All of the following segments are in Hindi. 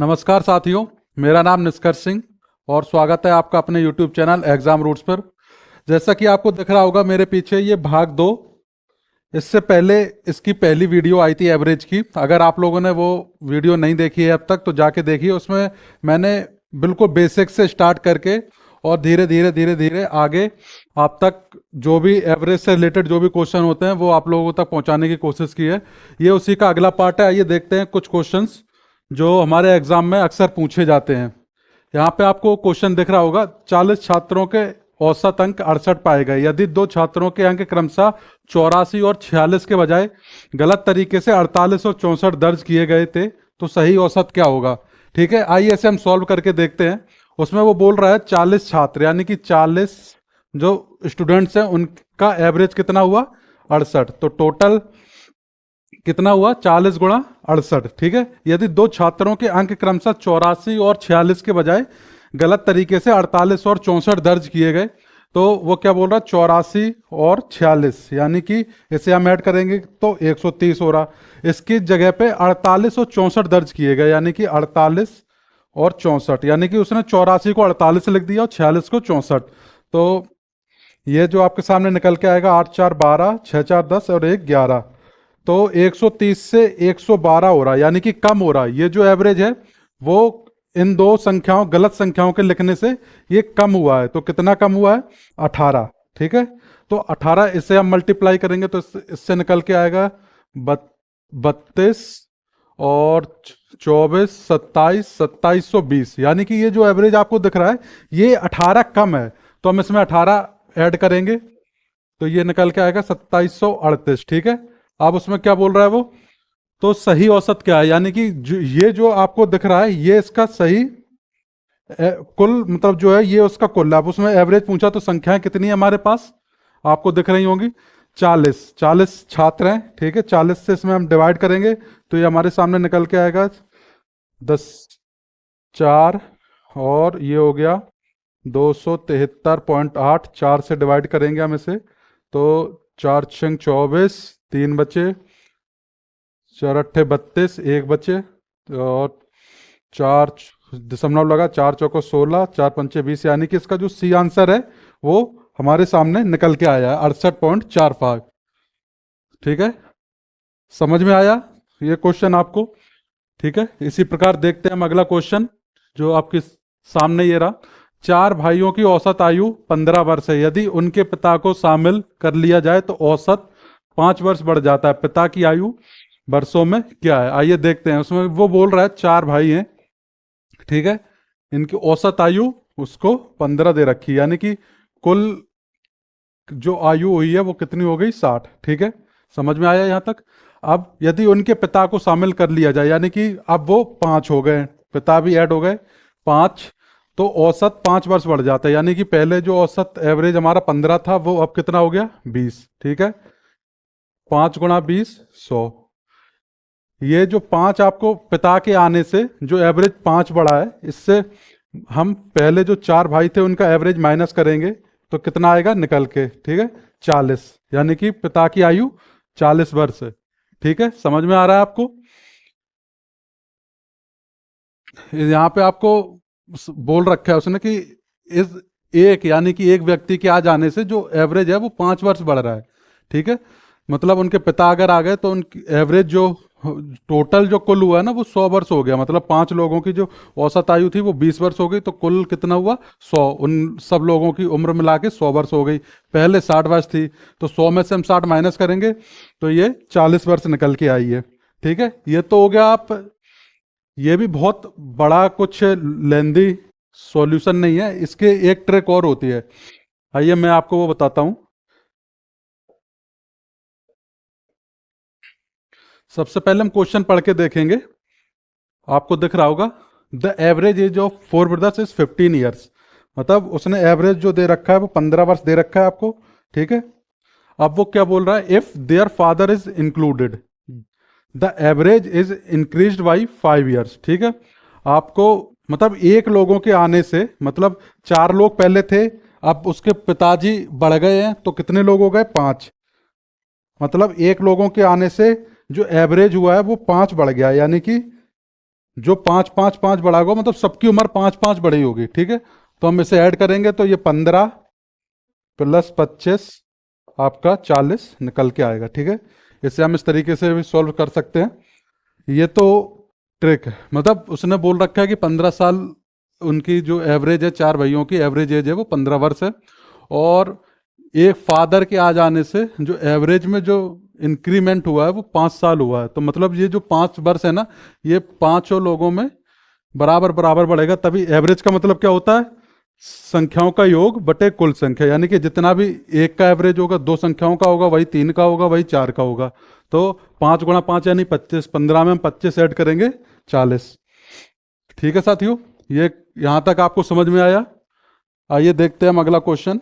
नमस्कार साथियों, मेरा नाम निष्कर्ष सिंह और स्वागत है आपका अपने YouTube चैनल एग्जाम रूट्स पर। जैसा कि आपको दिख रहा होगा मेरे पीछे ये भाग दो। इससे पहले इसकी पहली वीडियो आई थी एवरेज की। अगर आप लोगों ने वो वीडियो नहीं देखी है अब तक तो जाके देखिए। उसमें मैंने बिल्कुल बेसिक से स्टार्ट करके और धीरे धीरे धीरे धीरे आगे आप तक जो भी एवरेज से रिलेटेड जो भी क्वेश्चन होते हैं वो आप लोगों तक पहुंचाने की कोशिश की है। ये उसी का अगला पार्ट है। आइए देखते हैं कुछ क्वेश्चंस जो हमारे एग्जाम में अक्सर पूछे जाते हैं। यहाँ पे आपको क्वेश्चन दिख रहा होगा, 40 छात्रों के औसत अंक 68 पाए गए। यदि दो छात्रों के अंक क्रमशः 84 और 46 के बजाय गलत तरीके से 48 और 64 दर्ज किए गए थे तो सही औसत क्या होगा। ठीक है, आइए इसे हम सॉल्व करके देखते हैं। उसमें वो बोल रहा है 40 छात्र यानी कि 40 जो स्टूडेंट्स हैं उनका एवरेज कितना हुआ 68, तो टोटल कितना हुआ 40 गुणा 68। ठीक है, यदि दो छात्रों के अंक क्रमशः 84 और 46 के बजाय गलत तरीके से 48 और 64 दर्ज किए गए तो वो क्या बोल रहा है 84 और 46 यानी कि इसे हम ऐड करेंगे तो 130 हो रहा। इसकी जगह पे 48 और 64 दर्ज किए गए यानी कि 48 और 64 यानी कि उसने 84 को 48 लिख दिया और 46 को 64। तो ये जो आपके सामने निकल के आएगा 8 4 12, 6 4 10 और 1 11। तो 130 से 112 हो रहा है यानी कि कम हो रहा है। ये जो एवरेज है वो इन दो संख्याओं गलत संख्याओं के लिखने से ये कम हुआ है। तो कितना कम हुआ है 18। ठीक है, तो 18 इसे हम मल्टीप्लाई करेंगे तो इससे निकल के आएगा 32 और 24 27 2720 यानी कि ये जो एवरेज आपको दिख रहा है ये 18 कम है। तो हम इसमें 18 ऐड करेंगे तो ये निकल के आएगा 2738। ठीक है, अब उसमें क्या बोल रहा है वो, तो सही औसत क्या है यानी कि ये जो आपको दिख रहा है ये इसका सही कुल मतलब जो है ये उसका कुल है। अब उसमें एवरेज पूछा तो संख्याएं कितनी है हमारे पास आपको दिख रही होंगी 40 40 छात्र हैं। ठीक है, 40 से इसमें हम डिवाइड करेंगे तो ये हमारे सामने निकल के आएगा 10 4 और ये हो गया 273.8। 4 से डिवाइड करेंगे हम इसे तो 4 छंग 24, 3 बचे, 4 अट्ठे 32, 1 बचे और 4 दशमलव लगा, 4 चौको 16, 4 पंचे 20 यानी कि इसका जो सी आंसर है वो हमारे सामने निकल के आया है 68.45। ठीक है, समझ में आया ये क्वेश्चन आपको। ठीक है, इसी प्रकार देखते हैं हम अगला क्वेश्चन जो आपके सामने ये रहा। 4 भाइयों की औसत आयु 15 वर्ष है। यदि उनके पिता को शामिल कर लिया जाए तो औसत 5 वर्ष बढ़ जाता है। पिता की आयु वर्षों में क्या है, आइए देखते हैं। उसमें वो बोल रहा है 4 भाई हैं। ठीक है, इनकी औसत आयु उसको 15 दे रखी यानी कि कुल जो आयु हुई है वो कितनी हो गई 60। ठीक है, समझ में आया यहां तक। अब यदि उनके पिता को शामिल कर लिया जाए यानी कि अब वो 5 हो गए, पिता भी ऐड हो गए 5, तो औसत 5 वर्ष बढ़ जाता है यानी कि पहले जो औसत एवरेज हमारा 15 था वो अब कितना हो गया 20। ठीक है, 5 गुणा 20 100। ये जो 5 आपको पिता के आने से जो एवरेज 5 बढ़ा है इससे हम पहले जो 4 भाई थे उनका एवरेज माइनस करेंगे तो कितना आएगा निकल के। ठीक है, 40 यानी कि पिता की आयु 40 वर्ष है। ठीक है, समझ में आ रहा है आपको। यहाँ पे आपको बोल रखा है उसने कि इस एक यानी कि एक व्यक्ति के आ जाने से जो एवरेज है वो 5 वर्ष बढ़ रहा है। ठीक है, मतलब उनके पिता अगर आ गए तो उनकी एवरेज जो टोटल जो कुल हुआ है ना वो 100 वर्ष हो गया। मतलब 5 लोगों की जो औसत आयु थी वो 20 वर्ष हो गई तो कुल कितना हुआ 100। उन सब लोगों की उम्र मिला के 100 वर्ष हो गई। पहले 60 वर्ष थी तो 100 में से हम 60 माइनस करेंगे तो ये 40 वर्ष निकल के आई है। ठीक है, ये तो हो गया। आप ये भी बहुत बड़ा कुछ लेंदी सॉल्यूशन नहीं है, इसके एक ट्रिक और होती है। आइए मैं आपको वो बताता हूं। सबसे पहले हम क्वेश्चन पढ़ के देखेंगे। आपको दिख रहा होगा the average age of 4 brothers is 15 years. मतलब उसने एवरेज जो दे रखा है वो 15 वर्ष दे रखा है आपको। ठीक है, अब वो क्या बोल रहा है if their father is included the average is increased by 5 years. ठीक है, आपको मतलब एक लोगों के आने से मतलब 4 लोग पहले थे अब उसके पिताजी बढ़ गए हैं तो कितने लोग हो गए 5। मतलब एक लोगों के आने से जो एवरेज हुआ है वो 5 बढ़ गया यानी कि जो 5 5 5 बढ़ा होगा मतलब सबकी उम्र 5 5 बढ़ी होगी, ठीक है। तो हम इसे ऐड करेंगे तो ये 15 प्लस 25 आपका 40 निकल के आएगा, ठीक है। इसे हम इस तरीके से भी सॉल्व कर सकते हैं। ये तो ट्रिक है, मतलब उसने बोल रखा है कि 15 साल उनकी जो एवरेज है, चार भाइयों की एवरेज एज है वो 15 वर्ष है। और एक फादर के आ जाने से जो एवरेज में जो इंक्रीमेंट हुआ है वो 5 साल हुआ है। तो मतलब ये जो 5 वर्ष है ना, ये पांचों लोगों में बराबर बराबर बढ़ेगा। तभी एवरेज का मतलब क्या होता है, संख्याओं का योग बटे कुल संख्या, यानी कि जितना भी एक का एवरेज होगा, दो संख्याओं का होगा, वही तीन का होगा, वही चार का होगा। तो 5 × 5 यानी 25, 15 में हम 25 ऐड करेंगे 40। ठीक है साथियों, ये यहां तक आपको समझ में आया। आइए देखते हैं हम अगला क्वेश्चन।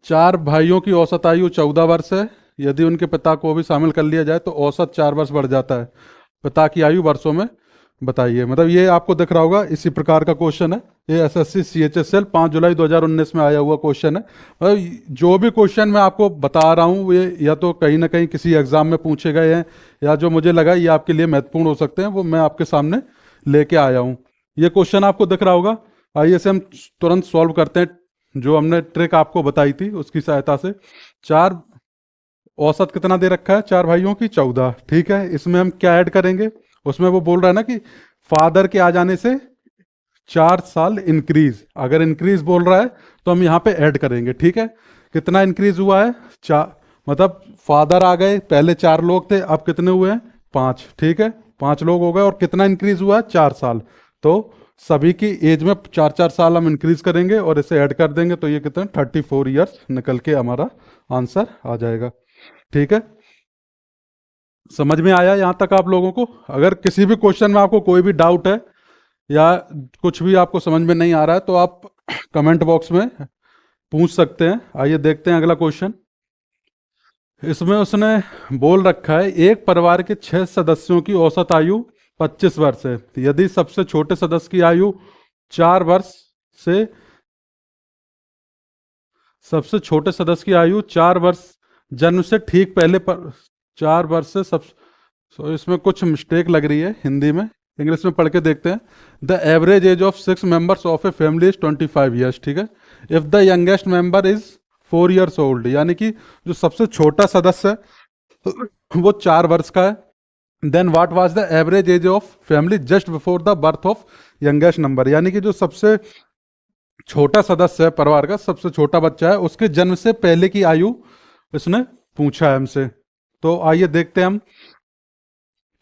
चार भाइयों की औसत आयु 14 वर्ष है। यदि उनके पिता को भी शामिल कर लिया जाए तो औसत 4 वर्ष बढ़ जाता है। पिता की आयु वर्षों में बताइए। मतलब ये आपको दिख रहा होगा, इसी प्रकार का क्वेश्चन है। ये एसएससी CHSL 5 जुलाई 2019 में आया हुआ क्वेश्चन है। मतलब जो भी क्वेश्चन मैं आपको बता रहा हूँ ये या तो कहीं ना कहीं किसी एग्जाम में पूछे गए हैं, या जो मुझे लगा ये आपके लिए महत्वपूर्ण हो सकते हैं, वो मैं आपके सामने लेके आया हूँ। ये क्वेश्चन आपको दिख रहा होगा। आइए इसे हम तुरंत सॉल्व करते हैं, जो हमने ट्रिक आपको बताई थी उसकी सहायता से। चार औसत कितना दे रखा है चार भाइयों की, 14, ठीक है। इसमें हम क्या ऐड करेंगे, उसमें वो बोल रहा है ना कि फादर के आ जाने से 4 साल इंक्रीज, अगर इंक्रीज बोल रहा है तो हम यहाँ पे ऐड करेंगे, ठीक है। कितना इंक्रीज हुआ है, चार, मतलब फादर आ गए, पहले 4 लोग थे, अब कितने हुए हैं, 5, ठीक है। 5 लोग हो गए और कितना इंक्रीज हुआ है, 4 साल। तो सभी की एज में 4 4 साल हम इंक्रीज करेंगे और इसे ऐड कर देंगे तो ये कितने 34 ईयर्स निकल के हमारा आंसर आ जाएगा, ठीक है। समझ में आया यहां तक आप लोगों को? अगर किसी भी क्वेश्चन में आपको कोई भी डाउट है या कुछ भी आपको समझ में नहीं आ रहा है तो आप कमेंट बॉक्स में पूछ सकते हैं। आइए देखते हैं अगला क्वेश्चन। इसमें उसने बोल रखा है एक परिवार के 6 सदस्यों की औसत आयु 25 वर्ष है। यदि सबसे छोटे सदस्य की आयु 4 वर्ष से सबसे छोटे सदस्य की आयु 4 वर्ष जन्म से ठीक पहले पर 4 वर्ष से सब, इसमें कुछ मिस्टेक लग रही है हिंदी में, इंग्लिश में पढ़ के देखते हैं। The average age of 6 members of a family is 25 years, ठीक है। If the youngest member is 4 years old, यानी कि जो सबसे छोटा सदस्य है वो 4 वर्ष का है। Then what was the average age of family just before the birth of youngest number, यानी कि जो सबसे छोटा सदस्य है परिवार का, सबसे छोटा बच्चा है, उसके जन्म से पहले की आयु इसने पूछा है हमसे। तो आइए देखते हैं हम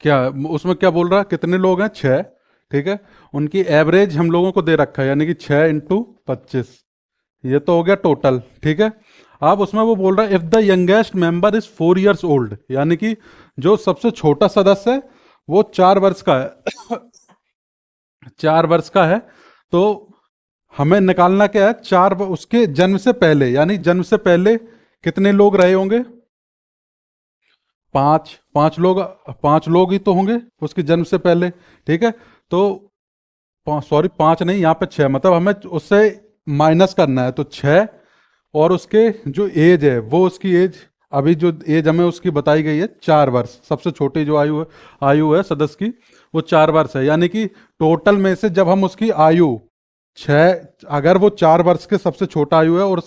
क्या उसमें क्या बोल रहा है। कितने लोग हैं, 6, ठीक है। उनकी एवरेज हम लोगों को दे रखा है, यानी कि 6 × 25, ये तो हो गया टोटल, ठीक है। अब उसमें वो बोल रहा है if the youngest member is 4 years old, यानी कि जो सबसे छोटा सदस्य है वो 4 वर्ष का है 4 वर्ष का है। तो हमें निकालना क्या है, उसके जन्म से पहले, यानी जन्म से पहले कितने लोग रहे होंगे, 5, 5 लोग, 5 लोग ही तो होंगे उसके जन्म से पहले, ठीक है। तो सॉरी 5 नहीं, यहाँ पे 6, मतलब हमें उससे माइनस करना है। तो 6 और उसके जो एज है वो, उसकी एज अभी जो एज हमें उसकी बताई गई है 4 वर्ष, सबसे छोटी जो आयु है सदस्य की वो 4 वर्ष है। यानी कि टोटल में से जब हम उसकी आयु 6, अगर वो 4 वर्ष के सबसे छोटा आयु है और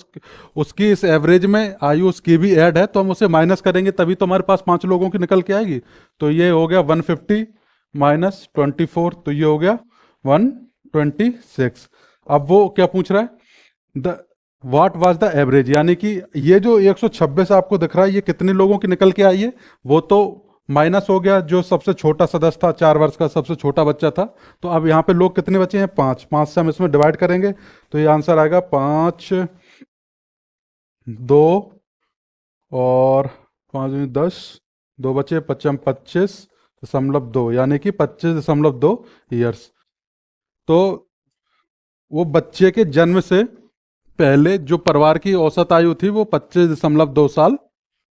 उसकी इस एवरेज में आयु उसकी भी ऐड है तो हम उसे माइनस करेंगे, तभी तो हमारे पास 5 लोगों की निकल के आएगी। तो ये हो गया 150 माइनस 24, तो ये हो गया 126। अब वो क्या पूछ रहा है, the what was the average, यानी कि ये जो 126 आपको दिख रहा है ये कितने लोगों की निकल के आई है, वो तो माइनस हो गया जो सबसे छोटा सदस्य था, 4 वर्ष का सबसे छोटा बच्चा था। तो अब यहाँ पे लोग कितने बचे हैं, 5, 5 से हम इसमें डिवाइड करेंगे तो ये आंसर आएगा 5, 2 और 5 में 10, 2 बचे, 25.2, यानी कि 25.2 ईयर्स। तो वो बच्चे के जन्म से पहले जो परिवार की औसत आयु थी वो 25.2 साल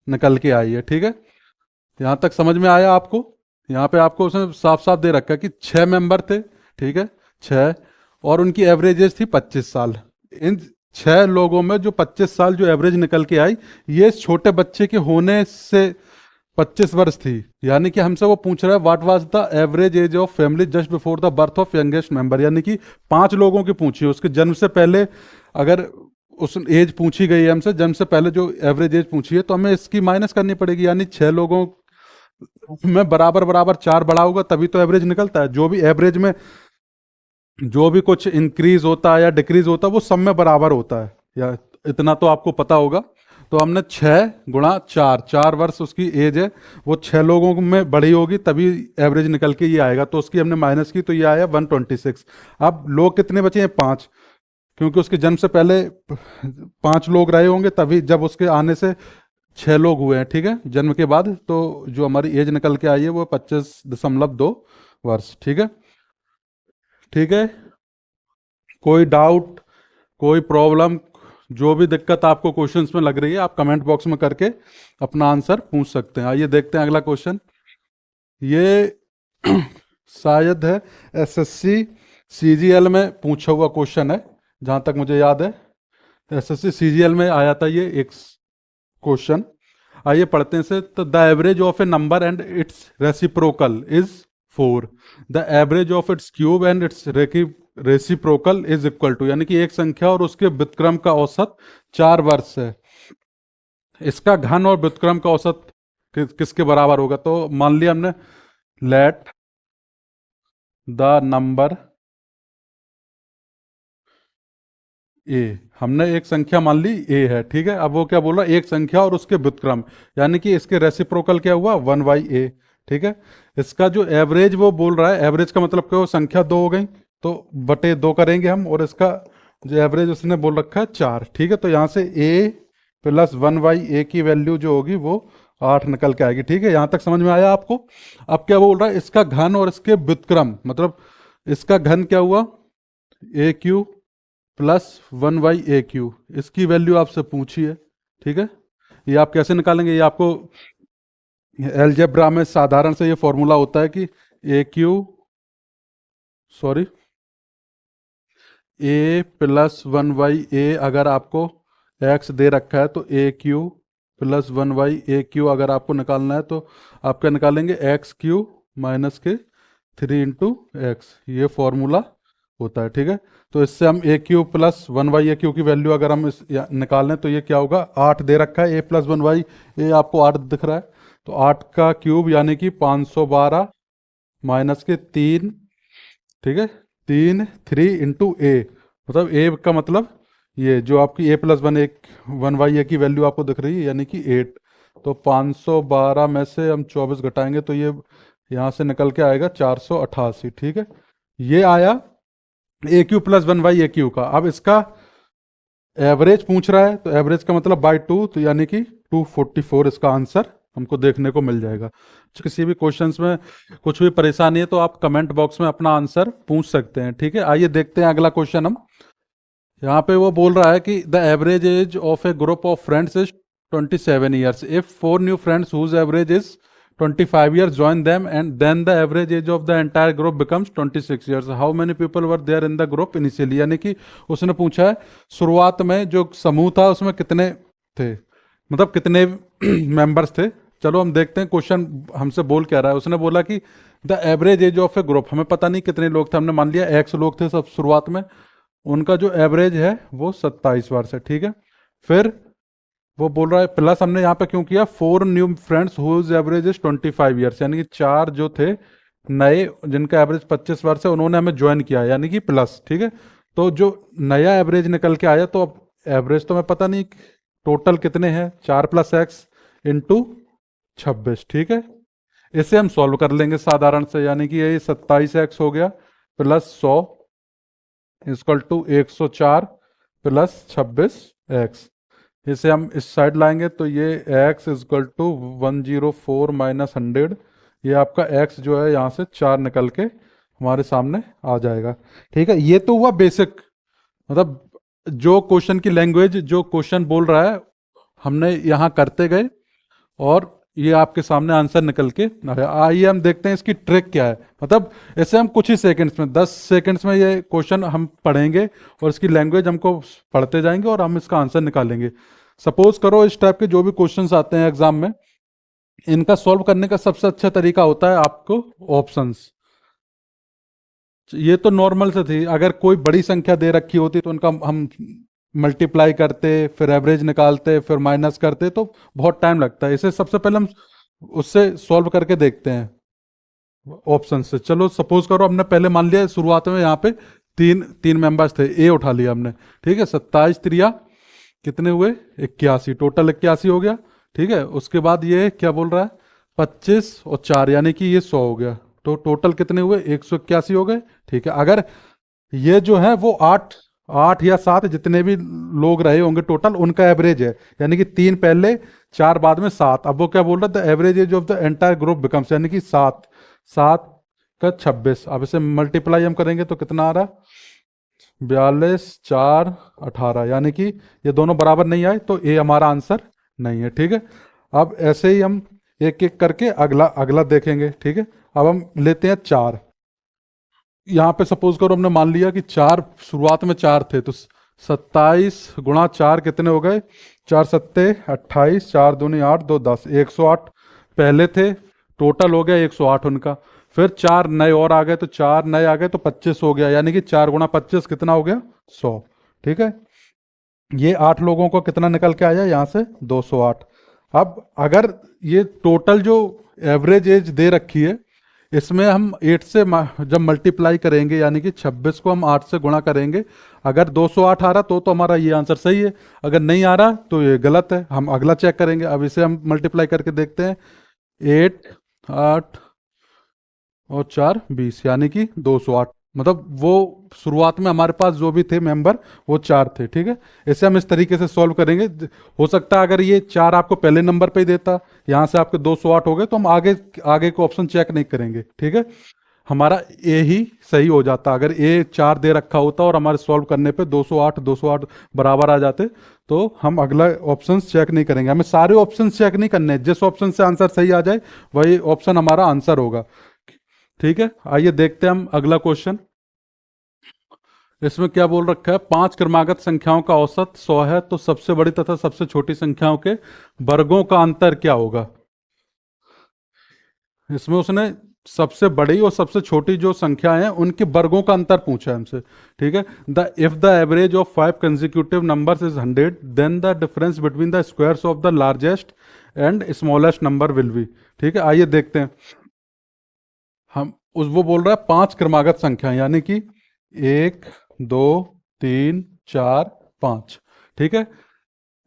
निकल के आई है, ठीक है। यहां तक समझ में आया आपको? यहाँ पे आपको उसने साफ साफ दे रखा है कि 6 मेंबर थे, ठीक है, 6, और उनकी एवरेज एज थी 25 साल। इन 6 लोगों में जो 25 साल जो एवरेज निकल के आई, ये छोटे बच्चे के होने से 25 वर्ष थी, यानी कि हमसे वो पूछ रहा है what was the average age of family just before the birth of youngest member, यानी कि 5 लोगों की पूछी है, उसके जन्म से पहले अगर उस एज पूछी गई है हमसे, जन्म से पहले जो एवरेज एज पूछी है, तो हमें इसकी माइनस करनी पड़ेगी, यानी 6 लोगों में बराबर बराबर 4 बढ़ा होगा तभी तो एवरेज निकलता है। जो भी एवरेज में जो भी कुछ इंक्रीज होता है या डिक्रीज होता है वो सब में बराबर होता है, या इतना तो आपको पता होगा। तो हमने 6 × 4, 4 वर्ष उसकी एज है, वो 6 लोगों में बड़ी होगी तभी एवरेज निकल के ये आएगा, तो उसकी हमने माइनस की तो ये आया 126। अब लोग कितने बचे हैं? 5, क्योंकि उसके जन्म से पहले 5 लोग रहे होंगे तभी जब उसके आने से 6 लोग हुए हैं, ठीक है, जन्म के बाद। तो जो हमारी एज निकल के आई है वो 25.2 वर्ष, ठीक है। ठीक है, कोई डाउट, कोई प्रॉब्लम, जो भी दिक्कत आपको क्वेश्चंस में लग रही है आप कमेंट बॉक्स में करके अपना आंसर पूछ सकते हैं। आइए देखते हैं अगला क्वेश्चन। ये शायद है एसएससी सीजीएल में पूछा हुआ क्वेश्चन है, जहां तक मुझे याद है एसएससी सीजीएल में आया था ये एक क्वेश्चन। आइए पढ़ते हैं इसे। तो the average of a number and its reciprocal is 4, the average of its cube and its reciprocal is equal to, यानी कि एक संख्या और उसके व्युत्क्रम का औसत 4 वर्ष है, इसका घन और व्युत्क्रम का औसत किसके बराबर होगा? तो मान लिया हमने लेट द नंबर ए, हमने एक संख्या मान ली ए है, ठीक है। अब वो क्या बोल रहा है? एक संख्या और उसके व्युत्क्रम, यानी कि इसके रेसिप्रोकल क्या हुआ? 1/a, ठीक है। इसका जो एवरेज वो बोल रहा है, एवरेज का मतलब क्या हो? संख्या 2 हो गई तो बटे 2 करेंगे हम, और इसका जो एवरेज उसने बोल रखा है 4, ठीक है। तो यहाँ से a + 1/a की वैल्यू जो होगी वो 8 निकल के आएगी, ठीक है। यहाँ तक समझ में आया आपको? अब क्या बोल रहा है? इसका घन और इसके व्युत्क्रम, मतलब इसका घन क्या हुआ? a³ + 1/a³, इसकी वैल्यू आपसे पूछी है, ठीक है। ये आप कैसे निकालेंगे? ये आपको अलजेब्रा में साधारण से ये फॉर्मूला होता है कि a + 1/a, अगर आपको x दे रखा है तो a³ + 1/a³ अगर आपको निकालना है तो आप क्या निकालेंगे? x³ - 3 × x, ये फॉर्मूला होता है, ठीक है। तो इससे हम a³ + 1/a³ की वैल्यू अगर हम निकालें तो ये क्या होगा? 8 दे रखा है, a + 1/a आपको 8 दिख रहा है, तो 8 का क्यूब यानी कि 512 - 3, ठीक है, 3 × a, मतलब a का मतलब ये जो आपकी a + 1/a की वैल्यू आपको दिख रही है यानी कि 8, तो 512 में से हम 24 घटाएंगे तो ये यहाँ से निकल के आएगा 488, ठीक है। ये आया a³ + 1/a³ का। अब इसका एवरेज पूछ रहा है, तो एवरेज का मतलब बाय 2, तो यानी कि 244 इसका आंसर हमको देखने को मिल जाएगा। तो किसी भी क्वेश्चंस में कुछ भी परेशानी है तो आप कमेंट बॉक्स में अपना आंसर पूछ सकते हैं, ठीक है। आइए देखते हैं अगला क्वेश्चन। हम यहाँ पे वो बोल रहा है कि the average age of a group of friends is 27 years, if 4 new friends whose average is 25 years join them and then the average age of the entire group becomes 26 years, how many people were there in the group initially, यानी कि उसने पूछा है शुरुआत में जो समूह था उसमें कितने थे, मतलब कितने मेंबर्स थे। चलो हम देखते हैं क्वेश्चन हमसे बोल क्या रहा है। उसने बोला कि the average age of a group, हमें पता नहीं कितने लोग थे, हमने मान लिया x लोग थे सब शुरुआत में, उनका जो एवरेज है वो 27 वर्ष है, ठीक है। फिर वो बोल रहा है प्लस, हमने यहाँ पे क्यों किया? 4 new friends whose average is 25 years, यानी कि 4 जो थे नए जिनका एवरेज 25 वर्ष है उन्होंने हमें ज्वाइन किया, यानी कि प्लस, ठीक है। तो जो नया एवरेज निकल के आया, तो अब एवरेज तो हमें पता नहीं टोटल कितने हैं, 4 + x × 26, ठीक है। इसे हम सॉल्व कर लेंगे साधारण से, यानी कि ये 27x हो गया + 100 = 104 + 26x, इसे हम इस साइड लाएंगे तो ये x = 104 - 100, ये आपका x जो है यहाँ से 4 निकल के हमारे सामने आ जाएगा, ठीक है। ये तो हुआ बेसिक, मतलब जो क्वेश्चन की लैंग्वेज, जो क्वेश्चन बोल रहा है हमने यहाँ करते गए और ये आपके सामने आंसर निकल के आया। आइए हम देखते हैं इसकी ट्रिक क्या है। मतलब ऐसे हम कुछ ही सेकंड्स में, 10 सेकंड्स में ये क्वेश्चन हम पढ़ेंगे और इसकी लैंग्वेज हमको पढ़ते जाएंगे और हम इसका आंसर निकालेंगे। सपोज करो इस टाइप के जो भी क्वेश्चंस आते हैं एग्जाम में, इनका सॉल्व करने का सबसे अच्छा तरीका होता है आपको ऑप्शंस। ये तो नॉर्मल से थी, अगर कोई बड़ी संख्या दे रखी होती तो उनका हम मल्टीप्लाई करते, फिर एवरेज निकालते, फिर माइनस करते, तो बहुत टाइम लगता है। इसे सबसे पहले हम उससे सॉल्व करके देखते हैं ऑप्शन से। चलो सपोज करो हमने पहले मान लिया शुरुआत में यहाँ पे तीन तीन मेंबर्स थे, ए उठा लिया हमने, ठीक है। 27 त्रिया कितने हुए, 81, टोटल 81 हो गया, ठीक है। उसके बाद ये क्या बोल रहा है, 25 और 4 यानी कि ये 100 हो गया, तो टोटल कितने हुए, 181 हो गए, ठीक है। अगर ये जो है वो 8 8 या 7 जितने भी लोग रहे होंगे टोटल, उनका एवरेज है, यानी कि 3 पहले 4 बाद में 7। अब वो क्या बोल रहा था, average age of the entire group becomes, यानी कि 7 7 का 26। अब इसे मल्टीप्लाई हम करेंगे तो कितना आ रहा है, 42 4 18, यानी कि ये दोनों बराबर नहीं आए, तो ए हमारा आंसर नहीं है, ठीक है। अब ऐसे ही हम एक एक करके अगला अगला देखेंगे, ठीक है। अब हम लेते हैं 4। यहाँ पे सपोज करो हमने मान लिया कि 4 शुरुआत में 4 थे, तो 27 गुणा 4 कितने हो गए, 4 सत्ते 28, 4 दूनी 8, 2 10, 108 पहले थे, टोटल हो गया 108 उनका। फिर 4 नए और आ गए, तो 4 नए आ गए तो 25 हो गया, यानी कि 4 गुणा 25 कितना हो गया, 100, ठीक है। ये 8 लोगों को कितना निकल के आया यहाँ से, 208। अब अगर ये टोटल जो एवरेज एज दे रखी है, इसमें हम 8 से जब मल्टीप्लाई करेंगे, यानी कि 26 को हम 8 से गुणा करेंगे, अगर 208 आ रहा तो हमारा ये आंसर सही है, अगर नहीं आ रहा तो ये गलत है, हम अगला चेक करेंगे। अब इसे हम मल्टीप्लाई करके देखते हैं, 8 8 और 4 20, यानी कि 208। मतलब वो शुरुआत में हमारे पास जो भी थे मेंबर वो 4 थे, ठीक है। इसे हम इस तरीके से सॉल्व करेंगे। हो सकता है अगर ये 4 आपको पहले नंबर पे ही देता, यहाँ से आपके 208 हो गए, तो हम आगे आगे को ऑप्शन चेक नहीं करेंगे, ठीक है। हमारा ए ही सही हो जाता, अगर ए 4 दे रखा होता और हमारे सॉल्व करने पे 208 208 बराबर आ जाते, तो हम अगला ऑप्शन चेक नहीं करेंगे। हमें सारे ऑप्शन चेक नहीं करने, जिस ऑप्शन से आंसर सही आ जाए वही ऑप्शन हमारा आंसर होगा, ठीक है। आइए देखते हैं हम अगला क्वेश्चन। इसमें क्या बोल रखा है, 5 क्रमागत संख्याओं का औसत 100 है, तो सबसे बड़ी तथा सबसे छोटी संख्याओं के वर्गों का अंतर क्या होगा। इसमें उसने सबसे बड़ी और सबसे छोटी जो संख्या है उनके वर्गों का अंतर पूछा है हमसे, ठीक है। The if the average of 5 consecutive numbers is 100, then the difference between the squares of the largest and smallest number will be, ठीक है। आइए देखते हैं। हम उस वो बोल रहा है 5 क्रमागत संख्या, यानी कि 1 2 3 4 5, ठीक है।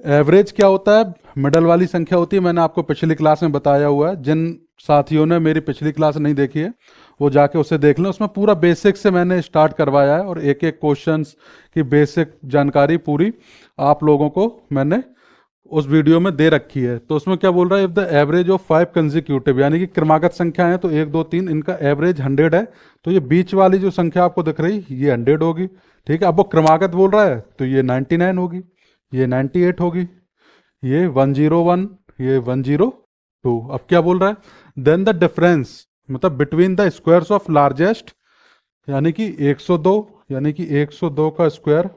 एवरेज क्या होता है, मिडल वाली संख्या होती है, मैंने आपको पिछली क्लास में बताया हुआ है। जिन साथियों ने मेरी पिछली क्लास नहीं देखी है वो जाके उसे देख लें, उसमें पूरा बेसिक से मैंने स्टार्ट करवाया है, और एक एक क्वेश्चंस की बेसिक जानकारी पूरी आप लोगों को मैंने उस वीडियो में दे रखी है। तो उसमें क्या बोल रहा है, if the average of 5 consecutive, यानी कि क्रमागत संख्या है, तो 1 2 3, इनका एवरेज 100 है, तो ये बीच वाली जो संख्या आपको दिख रही ये 100 होगी, ठीक है। अब वो क्रमागत बोल रहा है तो ये 99 होगी, ये 98 होगी, ये 101, ये 102। अब क्या बोल रहा है, देन द डिफरेंस, मतलब between the squares of largest, यानी कि 102, यानी कि 102 का स्क्वायर,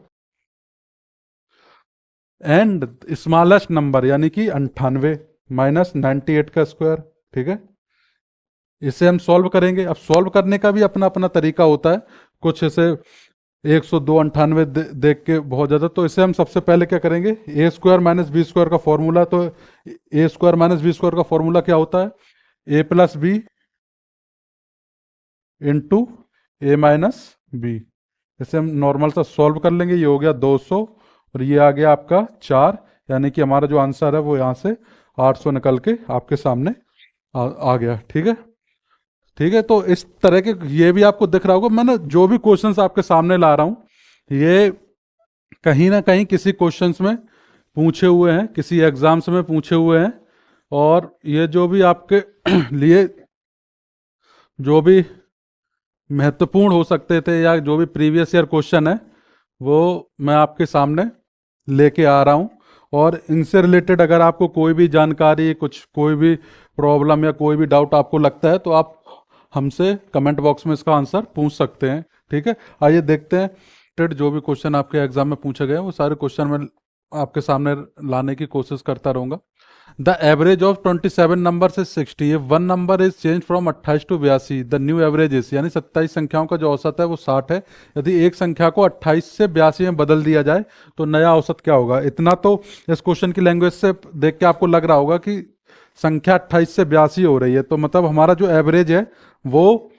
एंड स्मॉलेस्ट नंबर यानी कि 98 माइनस 98 का स्क्वायर, ठीक है। इसे हम सॉल्व करेंगे। अब सॉल्व करने का भी अपना अपना तरीका होता है, कुछ इसे 102 98 देख के बहुत ज़्यादा, तो इसे हम सबसे पहले क्या करेंगे, ए स्क्वायर माइनस बी स्क्वायर का फॉर्मूला, तो ए स्क्वायर माइनस बी स्क्वायर का फॉर्मूला क्या होता है, ए प्लस बी इंटू ए माइनस बी। इसे हम नॉर्मल सा सॉल्व कर लेंगे, ये हो गया 200 और ये आ गया आपका 4, यानी कि हमारा जो आंसर है वो यहाँ से 800 निकल के आपके सामने आ गया, ठीक है। ठीक है, तो इस तरह के ये भी आपको दिख रहा होगा, मैंने जो भी क्वेश्चंस आपके सामने ला रहा हूँ ये कहीं ना कहीं किसी क्वेश्चंस में पूछे हुए हैं, किसी एग्जाम्स में पूछे हुए हैं, और ये जो भी आपके लिए जो भी महत्वपूर्ण हो सकते थे या जो भी प्रीवियस ईयर क्वेश्चन है वो मैं आपके सामने लेके आ रहा हूँ। और इनसे रिलेटेड अगर आपको कोई भी जानकारी, कुछ कोई भी प्रॉब्लम या कोई भी डाउट आपको लगता है तो आप हमसे कमेंट बॉक्स में इसका आंसर पूछ सकते हैं, ठीक है। आइए देखते हैं जो भी क्वेश्चन आपके एग्जाम में पूछे गए हैं वो सारे क्वेश्चन मैं आपके सामने लाने की कोशिश करता रहूँगा। द एवरेज ऑफ 27 नंबर से 60, ये one number is change from 28 to 82, the new average is, यानी 27 संख्याओं का जो औसत है वो 60 है। यदि एक संख्या को 28 से 82 में बदल दिया जाए तो नया औसत क्या होगा। इतना तो इस क्वेश्चन की लैंग्वेज से देख के आपको लग रहा होगा कि संख्या 28 से 82 हो रही है, तो मतलब हमारा जो एवरेज है वो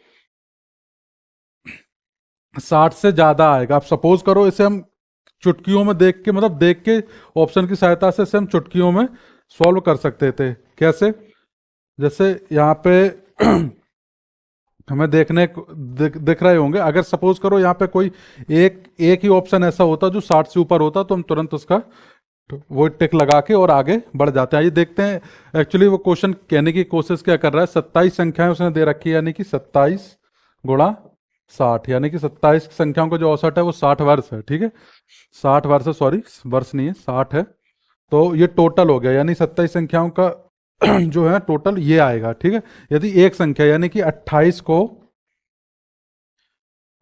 60 से ज्यादा आएगा। आप सपोज करो इसे हम चुटकियों में देख के, मतलब देख के ऑप्शन की सहायता से इसे हम चुटकियों में सॉल्व कर सकते थे। कैसे, जैसे यहाँ पे हमें दिख रहे होंगे, अगर सपोज करो यहाँ पे कोई एक ही ऑप्शन ऐसा होता जो 60 से ऊपर होता तो हम तुरंत उसका वो टिक लगा के और आगे बढ़ जाते हैं। ये देखते हैं एक्चुअली वो क्वेश्चन कहने की कोशिश क्या कर रहा है। 27 संख्याएं उसने दे रखी है, यानी कि 27 गुणा 60, यानी कि 27 संख्याओं का जो औसत है वो 60 वर्ष है। ठीक है, 60 वर्ष है, सॉरी वर्ष नहीं है, 60 है। तो ये टोटल हो गया, यानी 27 संख्याओं का जो है टोटल ये आएगा। ठीक है, यदि एक संख्या यानी कि 28 को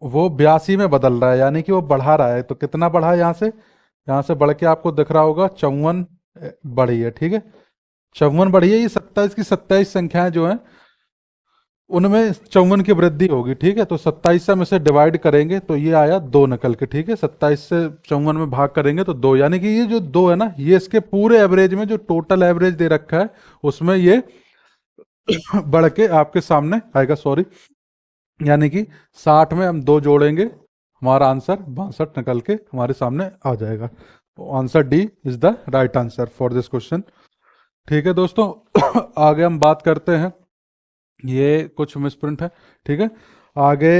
वो 82 में बदल रहा है, यानी कि वो बढ़ा रहा है, तो कितना बढ़ा है, यहाँ से बढ़ के आपको दिख रहा होगा 54 बढ़ी है। ठीक है, 54 बढ़ी है। ये 27 की 27 संख्याएं जो हैं उनमें 54 की वृद्धि होगी। ठीक है, तो 27 से हम इसे डिवाइड करेंगे तो ये आया 2 निकल के। ठीक है, 27 से 54 में भाग करेंगे तो 2, यानी कि ये जो 2 है ना, ये इसके पूरे एवरेज में जो टोटल एवरेज दे रखा है उसमें ये बढ़ के आपके सामने आएगा। सॉरी, यानी कि 60 में हम 2 जोड़ेंगे, हमारा आंसर 62 निकल के हमारे सामने आ जाएगा। तो answer D is the right answer for this question. ठीक है दोस्तों, आगे हम बात करते हैं, ये कुछ मिसप्रिंट है। ठीक है, आगे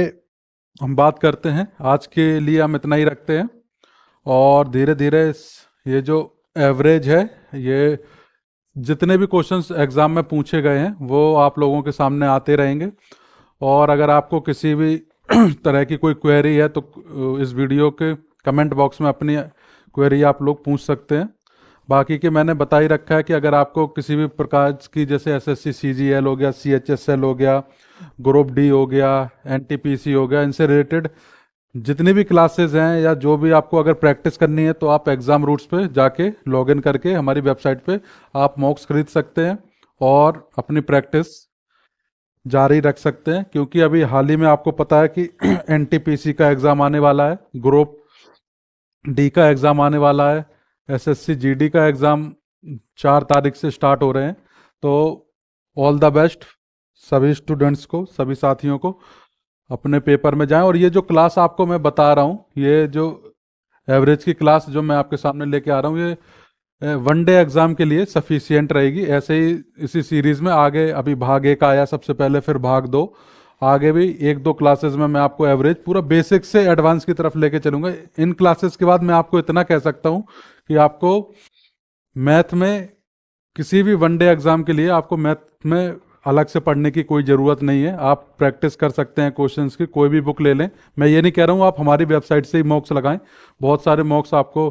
हम बात करते हैं, आज के लिए हम इतना ही रखते हैं और धीरे धीरे ये जो एवरेज है, ये जितने भी क्वेश्चंस एग्जाम में पूछे गए हैं वो आप लोगों के सामने आते रहेंगे। और अगर आपको किसी भी तरह की कोई क्वेरी है तो इस वीडियो के कमेंट बॉक्स में अपनी क्वेरी आप लोग पूछ सकते हैं। बाकी के मैंने बता ही रखा है कि अगर आपको किसी भी प्रकार की, जैसे एसएससी सीजीएल हो गया, सीएचएसएल हो गया, ग्रुप डी हो गया, एनटीपीसी हो गया, इनसे रिलेटेड जितनी भी क्लासेस हैं या जो भी आपको अगर प्रैक्टिस करनी है तो आप एग्जाम रूट्स पे जाके लॉगिन करके हमारी वेबसाइट पे आप मॉक्स खरीद सकते हैं और अपनी प्रैक्टिस जारी रख सकते हैं। क्योंकि अभी हाल ही में आपको पता है कि एनटीपीसी का एग्ज़ाम आने वाला है, ग्रुप डी का एग्ज़ाम आने वाला है, एसएससी जीडी का एग्ज़ाम 4 तारीख से स्टार्ट हो रहे हैं। तो ऑल द बेस्ट सभी स्टूडेंट्स को, सभी साथियों को, अपने पेपर में जाएं। और ये जो क्लास आपको मैं बता रहा हूँ, ये जो एवरेज की क्लास जो मैं आपके सामने लेके आ रहा हूँ, ये वन डे एग्जाम के लिए सफिशियंट रहेगी। ऐसे ही इसी सीरीज में आगे अभी भाग 1 आया सबसे पहले, फिर भाग 2, आगे भी 1-2 क्लासेस में मैं आपको एवरेज पूरा बेसिक से एडवांस की तरफ लेके चलूंगा। इन क्लासेस के बाद मैं आपको इतना कह सकता हूँ कि आपको मैथ में किसी भी वन डे एग्जाम के लिए आपको मैथ में अलग से पढ़ने की कोई ज़रूरत नहीं है। आप प्रैक्टिस कर सकते हैं क्वेश्चंस की, कोई भी बुक ले लें। मैं ये नहीं कह रहा हूँ आप हमारी वेबसाइट से ही मॉक्स लगाएं, बहुत सारे मॉक्स आपको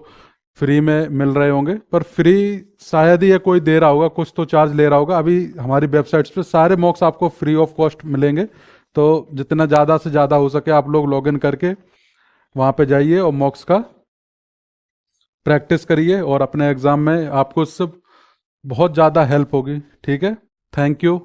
फ्री में मिल रहे होंगे, पर फ्री शायद ही ये कोई दे रहा होगा, कुछ तो चार्ज ले रहा होगा। अभी हमारी वेबसाइट्स पे सारे मॉक्स आपको फ्री ऑफ कॉस्ट मिलेंगे। तो जितना ज़्यादा से ज़्यादा हो सके आप लोग लॉगिन करके वहाँ पे जाइए और मॉक्स का प्रैक्टिस करिए और अपने एग्ज़ाम में आपको इससे बहुत ज़्यादा हेल्प होगी। ठीक है, थैंक यू।